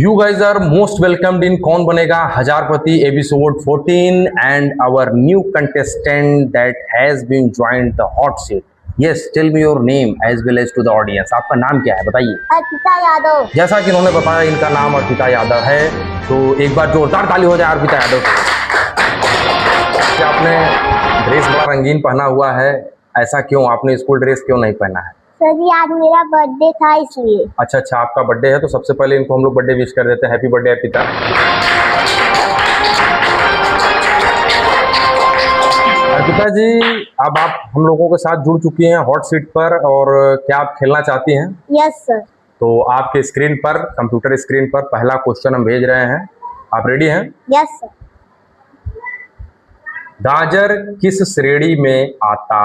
You guys are most welcomed in कौन बनेगा हजारपति episode 14 and our new contestant that has been joined the hot seat. Yes, tell me your name as well as to the audience. आपका नाम क्या है बताइए। अर्पिता यादव। जैसा कि उन्होंने बताया इनका नाम अर्पिता यादव है, तो एक बार जोरदार ताली हो जाए अर्पिता यादव। क्या आपने ड्रेस बड़ा रंगीन पहना हुआ है, ऐसा क्यों? आपने स्कूल ड्रेस क्यों नहीं पहना है? सर जी आज मेरा बर्थडे था इसलिए। अच्छा, आपका बर्थडे है तो सबसे पहले इनको हम लोग बर्थडे विश कर देते हैं। Happy birthday Arpita. अर्पिता जी, अब आप हम लोगों के साथ जुड़ चुकी हैं हॉट सीट पर, और क्या आप खेलना चाहती हैं? Yes sir. तो आपके स्क्रीन पर, कंप्यूटर स्क्रीन पर पहला क्वेश्चन हम भेज रहे हैं। आप रेडी हैं? Yes sir. गाजर किस श्रेणी में आता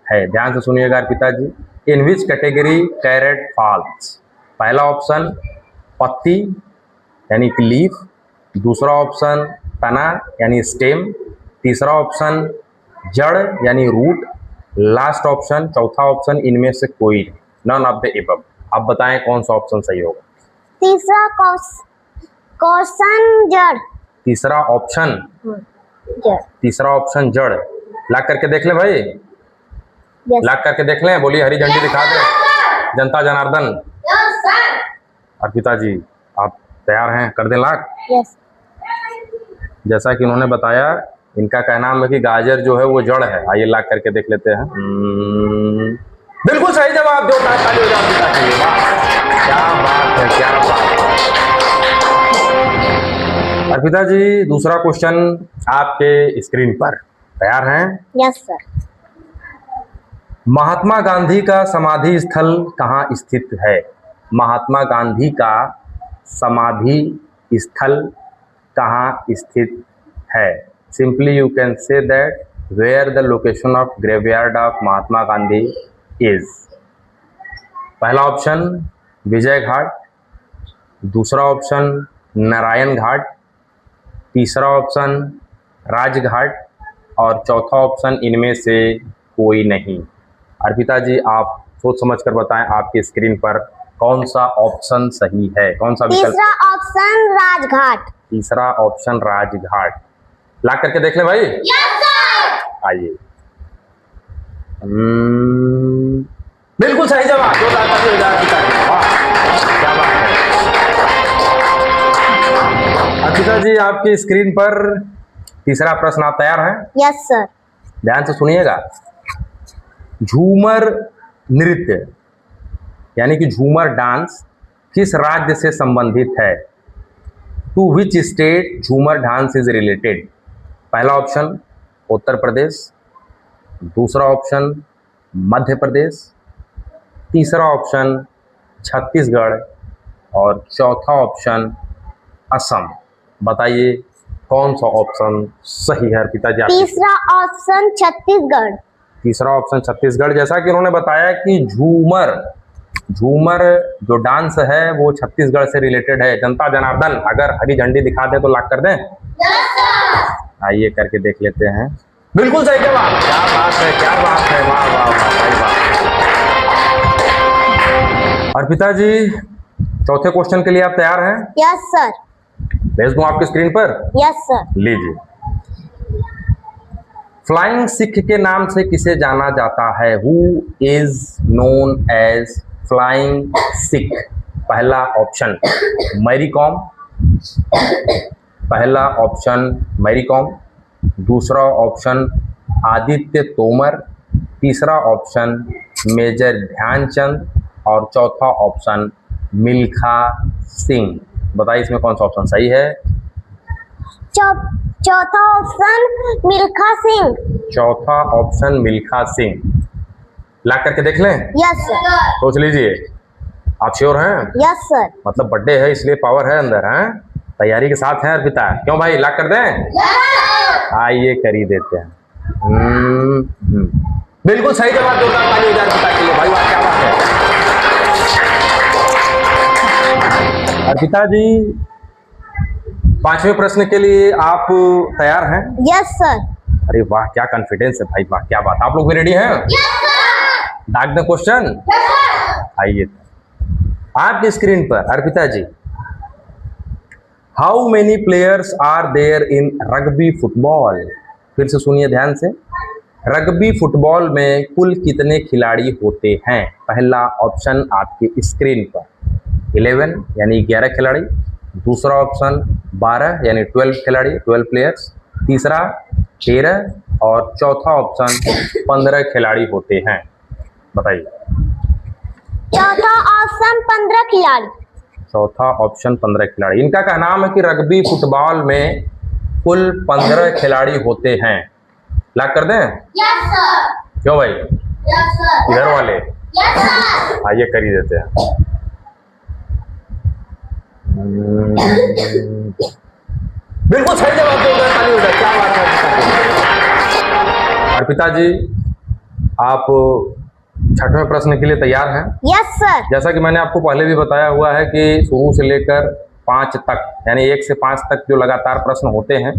है? ध्यान से सुनिएगा अर्पिता जी। इन विच कैटेगरी कैरेट फॉल्स? पहला ऑप्शन पत्ती यानी कि लीफ, दूसरा ऑप्शन तना यानी स्टेम, तीसरा ऑप्शन जड़ यानी रूट, लास्ट ऑप्शन, चौथा ऑप्शन इनमें से कोई नहीं, नन ऑफ द एबव। आप बताएं कौन सा ऑप्शन सही होगा? तीसरा क्वेश्चन जड़। तीसरा ऑप्शन जड़। तीसरा ऑप्शन जड़। लॉक करके देख ले भाई, लॉक करके देख लें। बोलिए हरी झंडी दिखा दें जनता जनार्दन। अर्पिता जी आप तैयार हैं? कर दें लॉक? यस। जैसा कि उन्होंने बताया, इनका कहना है कि गाजर जो है वो जड़ है। आइए लॉक करके देख लेते हैं। बिल्कुल सही जवाब। जो ताली हो जाए। क्या बात है, क्या बात है। अर्पिता जी दूसरा क्वेश्चन आपके स्क्रीन पर। तैयार हैं? Yes sir. महात्मा गांधी का समाधि स्थल कहाँ स्थित है? महात्मा गांधी का समाधि स्थल कहाँ स्थित है? Simply you can say that where the location of graveyard of Mahatma Gandhi is. पहला ऑप्शन विजय घाट, दूसरा ऑप्शन नारायण घाट, तीसरा ऑप्शन राजघाट और चौथा ऑप्शन इनमें से कोई नहीं। अर्पिता जी आप सोच समझ कर बताएं आपकी स्क्रीन पर कौन सा ऑप्शन सही है, कौन सा विकल्प? तीसरा ऑप्शन राजघाट। तीसरा ऑप्शन राजघाट। लॉक करके देख ले भाई। Yes sir. आइए। बिल्कुल सही जवाब। क्या बात है अर्पिता जी, आपकी स्क्रीन पर तीसरा प्रश्न। आप तैयार हैं? Yes sir. ध्यान से सुनिएगा। झूमर नृत्य यानी कि झूमर डांस किस राज्य से संबंधित है? टू विच स्टेट झूमर डांस इज रिलेटेड? पहला ऑप्शन उत्तर प्रदेश, दूसरा ऑप्शन मध्य प्रदेश, तीसरा ऑप्शन छत्तीसगढ़ और चौथा ऑप्शन असम। बताइए कौन सा ऑप्शन सही है अर्पिता जी? तीसरा ऑप्शन छत्तीसगढ़। तीसरा ऑप्शन छत्तीसगढ़। जैसा कि उन्होंने बताया कि झूमर जो डांस है वो छत्तीसगढ़ से रिलेटेड है। जनता जनार्दन अगर हरी झंडी दिखा दे तो लॉक कर दें? आइए करके देख लेते हैं। बिल्कुल सही जवाब। क्या बात है, क्या बात है। वाह वाह वाह, सही बात। अर्पिता जी चौथे क्वेश्चन के लिए आप तैयार हैं? Yes sir. भेज दूं आपकी स्क्रीन पर? Yes sir. लीजिए। फ्लाइंग सिख के नाम से किसे जाना जाता है? Who is known as flying Sikh? पहला ऑप्शन मैरी कॉम, पहला ऑप्शन मैरी कॉम, दूसरा ऑप्शन आदित्य तोमर, तीसरा ऑप्शन मेजर ध्यानचंद और चौथा ऑप्शन मिल्खा सिंह। बताइए इसमें कौन सा ऑप्शन सही है? चौथा ऑप्शन मिल्खा सिंह। चौथा ऑप्शन मिल्खा सिंह। लॉक करके देख लें? Yes sir. सोच लीजिए। आप श्योर हैं? Yes sir. मतलब बर्थडे है इसलिए पावर है अंदर, हैं? तैयारी के साथ है अर्पिता। क्यों भाई लॉक कर दें? यस। आइए कर ही देते हैं। बिल्कुल सही जवाब। जोरदार ताली हो जाए अर्पिता के लिए भाई। वाह क्या बात है। अर्पिता जी पांचवें प्रश्न के लिए आप तैयार हैं? Yes sir. अरे वाह क्या कॉन्फिडेंस है भाई, वाह क्या बात। आप लोग भी रेडी हैं? Yes sir. दाग दें क्वेश्चन? आइए आपकी स्क्रीन पर Arpita ji how many players are there in rugby football? फिर से सुनिए ध्यान से। रग्बी फुटबॉल में कुल कितने खिलाड़ी होते हैं? पहला ऑप्शन आपके स्क्रीन पर 11 यानी 11 खिलाड़ी, दूसरा ऑप्शन 12 यानी 12 खिलाड़ी, 12 प्लेयर्स, तीसरा 13 और चौथा ऑप्शन 15 खिलाड़ी होते हैं। बताइए। चौथा ऑप्शन 15 खिलाड़ी। चौथा ऑप्शन 15 खिलाड़ी। इनका कहना है कि रग्बी फुटबॉल में कुल 15 खिलाड़ी होते हैं। लॉक कर दें? Yes sir. क्यों भाई? Yes sir. इधर वाले यस सर। आइए कर ही देते हैं। बिल्कुल सही जवाब दे रहे हैं। क्या बात है अर्पिता जी, आप छठवें प्रश्न के लिए तैयार हैं? Yes sir. जैसा कि मैंने आपको पहले भी बताया हुआ है कि शुरू से लेकर 5 तक यानी 1 से 5 तक जो लगातार प्रश्न होते हैं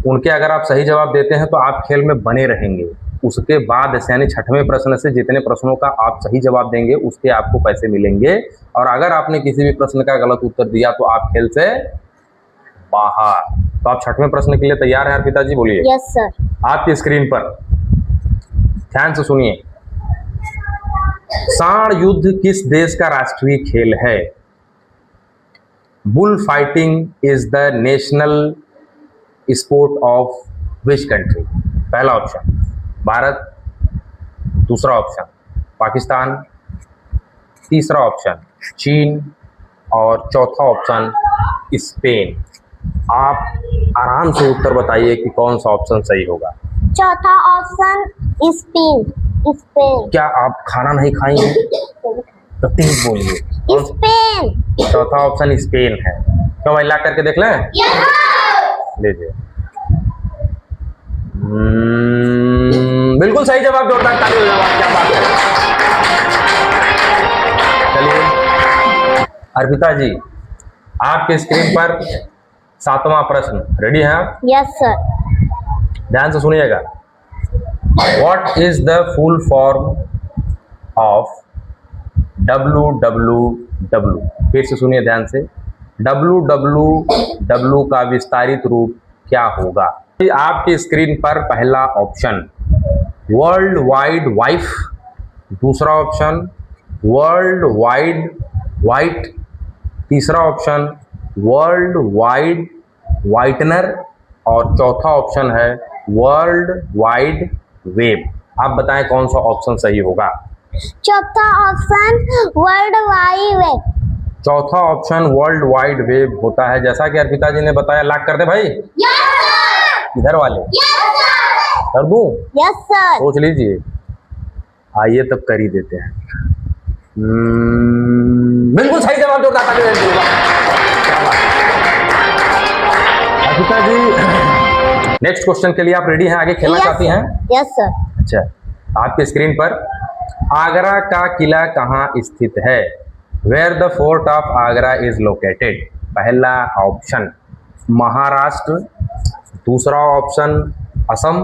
उनके अगर आप सही जवाब देते हैं तो आप खेल में बने रहेंगे। उसके बाद यानी छठवें प्रश्न से जितने प्रश्नों का आप सही जवाब देंगे उसके आपको पैसे मिलेंगे, और अगर आपने किसी भी प्रश्न का गलत उत्तर दिया तो आप खेल से बाहर। तो आप छठवें प्रश्न के लिए तैयार हैं अर्पिता जी? बोलिए। Yes sir. आपकी स्क्रीन पर ध्यान से सुनिए। सांड युद्ध किस देश का राष्ट्रीय खेल है? Bull fighting is the national sport of which country? पहला ऑप्शन भारत, दूसरा ऑप्शन पाकिस्तान, तीसरा ऑप्शन चीन और चौथा ऑप्शन स्पेन। आप आराम से उत्तर बताइए कि कौन सा ऑप्शन सही होगा। चौथा ऑप्शन स्पेन। स्पेन। क्या आप खाना नहीं खाएंगे? तो तेज बोलिए। स्पेन। चौथा ऑप्शन स्पेन है। क्यों भाई? ला करके देख लें? लीजिए। बिल्कुल सही जवाब। जोरदार ताली हो जाए। क्या बात है। चलिए अर्पिता जी, आपके स्क्रीन पर 7वां प्रश्न। रेडी हैं आप? Yes sir. ध्यान से सुनिएगा। What is the full form of WWW? फिर से सुनिए ध्यान से। WWW का विस्तारित रूप क्या होगा? आपकी स्क्रीन पर पहला ऑप्शन वर्ल्ड वाइड वाइफ, दूसरा ऑप्शन वर्ल्ड वाइड वाइट, तीसरा ऑप्शन वर्ल्ड वाइड वाइटनर और चौथा ऑप्शन है वर्ल्ड वाइड वेब। आप बताएं कौन सा ऑप्शन सही होगा? चौथा ऑप्शन वर्ल्ड वाइड वेब। चौथा ऑप्शन वर्ल्ड वाइड वेब होता है, जैसा कि अर्पिता जी ने बताया। लॉक कर दे भाई? Yes sir. इधर वाले कर दूं? Yes sir. सोच लीजिए। आइए तब कर ही देते हैं। बिल्कुल सही जवाब। जो अर्पिता जी, नेक्स्ट क्वेश्चन के लिए आप रेडी हैं? आगे खेलना चाहती हैं? Yes sir. अच्छा, आपके स्क्रीन पर आगरा का किला कहाँ स्थित है? Where the fort of Agra is located? पहला ऑप्शन महाराष्ट्र, दूसरा ऑप्शन असम,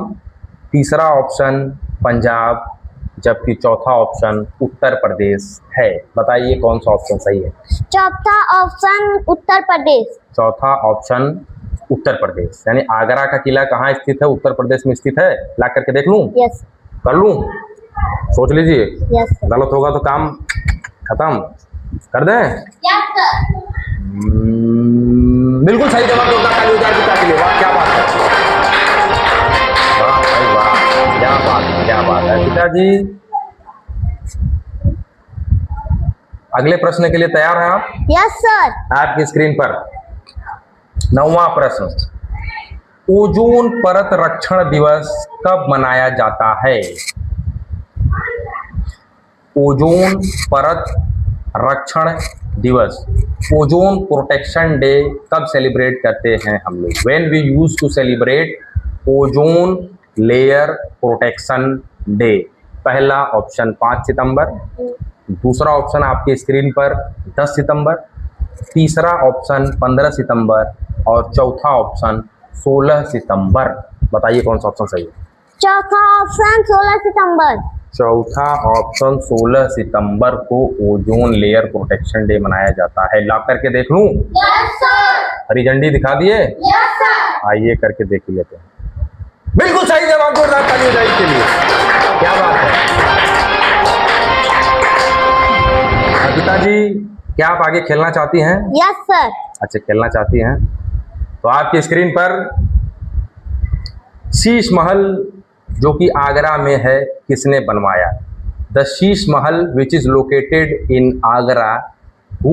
तीसरा ऑप्शन पंजाब, जबकि चौथा ऑप्शन उत्तर प्रदेश है। बताइए कौन सा ऑप्शन सही है? चौथा ऑप्शन उत्तर प्रदेश। चौथा ऑप्शन उत्तर प्रदेश, यानी आगरा का किला कहाँ स्थित है? उत्तर प्रदेश में स्थित है। ला करके देख लूं? यस। कर लूं? सोच लीजिए। यस। गलत होगा तो काम खत्म। कर दें? Yes sir. बिल्कुल सही जवाब। क्या बात है। वाह भाई वाह, क्या बात है, क्या बात है। पिताजी, अगले प्रश्न के लिए तैयार हैं आप? Yes sir. आपकी स्क्रीन पर 9वां प्रश्न। ओजोन परत रक्षण दिवस कब मनाया जाता है? ओजोन परत रक्षण दिवस, ओजोन प्रोटेक्शन डे कब सेलिब्रेट करते हैं हम लोग? When we use to celebrate ozone layer protection day? पहला ऑप्शन 5 सितंबर, दूसरा ऑप्शन आपकी स्क्रीन पर 10 सितंबर, तीसरा ऑप्शन 15 सितंबर और चौथा ऑप्शन 16 सितंबर। बताइए कौन सा ऑप्शन सही है? चौथा ऑप्शन 16 सितंबर। चौथा ऑप्शन 16 सितंबर को ओजोन लेयर प्रोटेक्शन डे मनाया जाता है। लॉक करके देख लूं? Yes sir. हरी झंडी दिखा दिए? Yes sir. आइए करके देख ही लेते हैं। बिल्कुल सही जवाब, जोरदार ताली हो जाए इसके लिए। क्या बात है अर्पिता जी, क्या आप आगे खेलना चाहती हैं? Yes sir. अच्छा, खेलना चाहती हैं तो आपकी स्क्रीन पर शीश महल जो कि आगरा में है, किसने बनवाया? The Sheesh Mahal which is located in Agra, who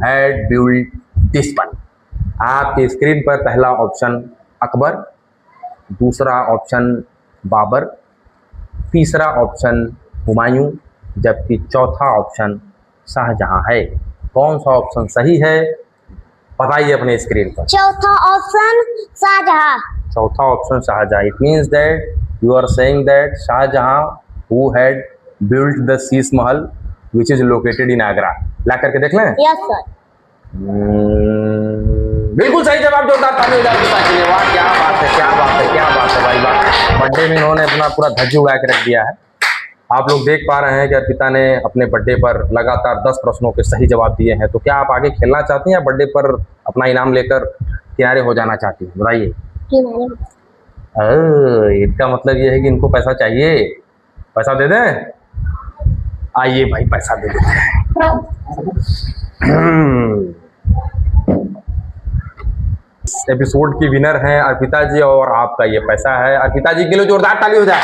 had built this one? आपकी स्क्रीन पर पहला ऑप्शन अकबर, दूसरा ऑप्शन बाबर, तीसरा ऑप्शन हुमायूं, जबकि चौथा ऑप्शन शाहजहां है। कौन सा ऑप्शन सही है बताइए अपने स्क्रीन पर। चौथा ऑप्शन शाहजहां। चौथा option Shahjahan. It means that you are saying that Shahjahan who had built the Sheesh Mahal which is located in Agra. ला करके देख लें। Yes sir. बिल्कुल सही जवाब, जोरदार ताली हो जाए अर्पिता के लिए। वाह, क्या बात है, क्या बात है, क्या बात है भाई, वाह। बर्थडे में इन्होंने अपना पूरा धज्जी उड़ा के रख दिया है। आप लोग देख पा रहे हैं कि अर्पिता ने अपने बर्थडे पर लगातार 10 प्रश्नों के सही जवाब दिए हैं। तो क्या आप आगे खेलना चाहती हैं या बर्थडे पर अपना इनाम लेकर किनारे हो जाना चाहती हैं? बताइए। इसका मतलब ये है कि इनको पैसा चाहिए। पैसा दे दें? आइए भाई, पैसा दे देते हैं। एपिसोड की विनर हैं अर्पिता जी और आपका ये पैसा है। अर्पिता जी के लिए जोरदार ताली हो जाए।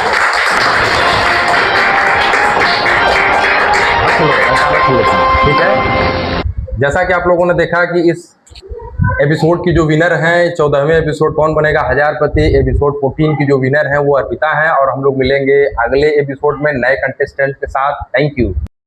ठीक है, जैसा कि आप लोगों ने देखा कि इस एपिसोड की जो विनर हैं, 14वें एपिसोड कौन बनेगा हजारपति एपिसोड 14 की जो विनर है वो अर्पिता है। और हम लोग मिलेंगे अगले एपिसोड में नए कंटेस्टेंट के साथ। Thank you.